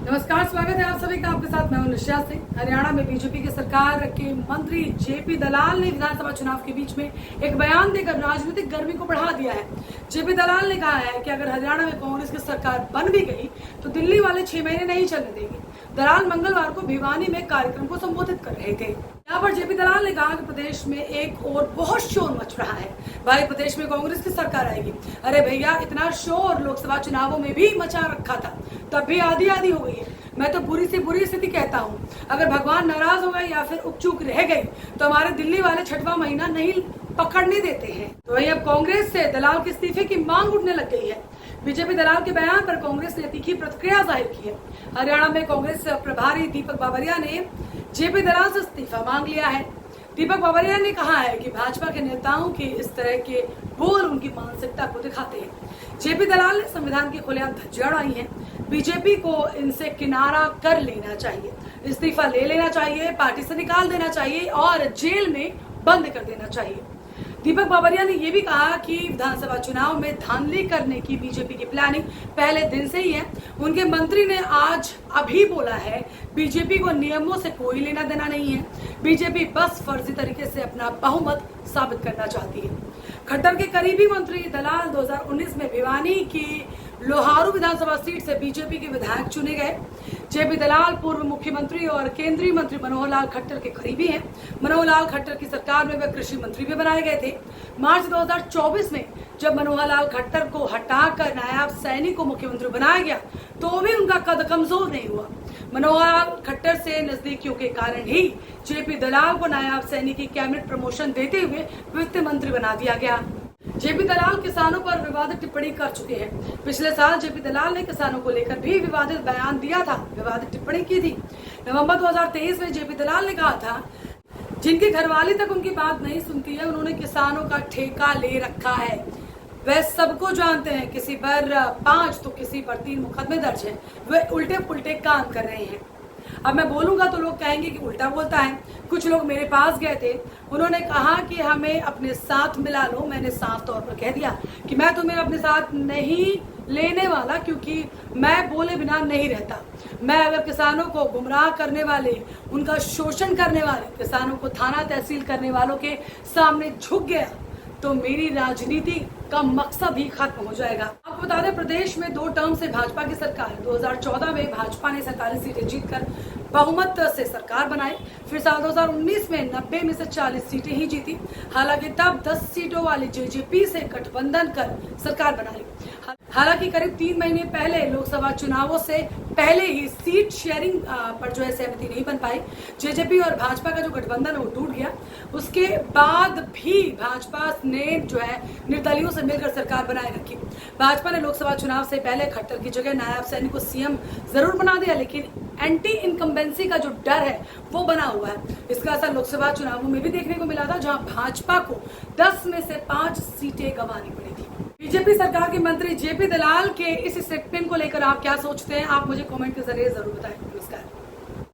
नमस्कार, स्वागत है आप सभी का। आपके साथ मैं हूं निशा सिंह। हरियाणा में बीजेपी की सरकार के मंत्री जेपी दलाल ने विधानसभा चुनाव के बीच में एक बयान देकर राजनीतिक गर्मी को बढ़ा दिया है। जेपी दलाल ने कहा है कि अगर हरियाणा में कांग्रेस की सरकार बन भी गई तो दिल्ली वाले 6 महीने नहीं चलने देंगे। दलाल मंगलवार को भिवानी में कार्यक्रम को संबोधित कर रहे थे। यहाँ पर जेपी दलाल ने कहा कि प्रदेश में एक और बहुत शोर मच रहा है। भाई, प्रदेश में कांग्रेस की सरकार आएगी। अरे भैया, इतना शोर लोकसभा चुनावों में भी मचा रखा था, तब भी आधी आधी हो गई है। मैं तो बुरी से बुरी स्थिति कहता हूँ। अगर भगवान नाराज हो गए या फिर उपचूक रह गई तो हमारे दिल्ली वाले 6वां महीना नहीं पकड़ने देते हैं। तो वही अब कांग्रेस से दलाल के इस्तीफे की मांग उठने लग गई है। बीजेपी दलाल के बयान पर कांग्रेस ने तीखी प्रतिक्रिया जाहिर की है। हरियाणा में कांग्रेस प्रभारी दीपक बाबरिया ने जेपी दलाल से इस्तीफा मांग लिया है। दीपक बाबरिया ने कहा है कि भाजपा के नेताओं के इस तरह के बोल उनकी मानसिकता को दिखाते हैं। जेपी दलाल ने संविधान की खुलेआम धज्जियां उड़ाई है। बीजेपी को इनसे किनारा कर लेना चाहिए, इस्तीफा ले लेना चाहिए, पार्टी से निकाल देना चाहिए और जेल में बंद कर देना चाहिए। दीपक बाबरिया ने यह भी कहा कि विधानसभा चुनाव में धांधली करने की बीजेपी की प्लानिंग पहले दिन से ही है। उनके मंत्री ने आज अभी बोला है, बीजेपी को नियमों से कोई लेना देना नहीं है। बीजेपी बस फर्जी तरीके से अपना बहुमत साबित करना चाहती है। खट्टर के करीबी मंत्री दलाल 2019 में भिवानी की लोहारू विधानसभा सीट से बीजेपी के विधायक चुने गए। जेपी दलाल पूर्व मुख्यमंत्री और केंद्रीय मंत्री मनोहर लाल खट्टर के करीबी हैं। मनोहर लाल खट्टर की सरकार में वे कृषि मंत्री भी बनाए गए थे। मार्च 2024 में जब मनोहर लाल खट्टर को हटाकर नायब सैनी को मुख्यमंत्री बनाया गया तो भी उनका कद कमजोर नहीं हुआ। मनोहर लाल खट्टर से नजदीकियों के कारण ही जेपी दलाल को नायब सैनी की कैबिनेट प्रमोशन देते हुए वित्त मंत्री बना दिया गया। जेपी दलाल किसानों पर विवादित टिप्पणी कर चुके हैं। पिछले साल जेपी दलाल ने किसानों को लेकर भी विवादित बयान दिया था, विवादित टिप्पणी की थी। नवंबर 2023 में जेपी दलाल ने कहा था, जिनकी घरवाली तक उनकी बात नहीं सुनती है, उन्होंने किसानों का ठेका ले रखा है। वह सबको जानते हैं, किसी पर 5 तो किसी पर 3 मुकदमे दर्ज है। वह उल्टे पुल्टे काम कर रहे हैं। अब मैं बोलूंगा तो लोग कहेंगे कि उल्टा बोलता है। कुछ लोग मेरे पास गए थे, उन्होंने कहा कि हमें अपने साथ मिला लो। मैंने साफ तौर पर कह दिया कि मैं तुम्हें अपने साथ नहीं लेने वाला, क्योंकि मैं बोले बिना नहीं रहता। मैं अगर किसानों को गुमराह करने वाले, उनका शोषण करने वाले, किसानों को थाना तहसील करने वालों के सामने झुक गया तो मेरी राजनीति का मकसद ही खत्म हो जाएगा। आपको बता दें, प्रदेश में 2 टर्म से भाजपा की सरकार 2014 में भाजपा ने 47 सीटें जीतकर बहुमत से सरकार बनाई। फिर साल 2019 में 90 में से 40 सीटें ही जीती। हालांकि तब 10 सीटों वाली जेजेपी से गठबंधन कर सरकार बना ली। हालांकि करीब 3 महीने पहले लोकसभा चुनावों से पहले ही सीट शेयरिंग पर जो है सहमति नहीं बन पाई। जेजेपी और भाजपा का जो गठबंधन है वो टूट गया। उसके बाद भी भाजपा ने जो है निर्दलियों से मिलकर सरकार बनाए रखी। भाजपा ने लोकसभा चुनाव से पहले खट्टर की जगह नायब सैनी को सीएम जरूर बना दिया, लेकिन एंटी इनकम्बेंसी का जो डर है वो बना हुआ है। इसका असर लोकसभा चुनावों में भी देखने को मिला था, जहां भाजपा को 10 में से 5 सीटें गंवानी पड़ी थी। बीजेपी सरकार के मंत्री जेपी दलाल के इस स्टेटमेंट को लेकर आप क्या सोचते हैं? आप मुझे कमेंट के जरिए जरूर बताएं। नमस्कार।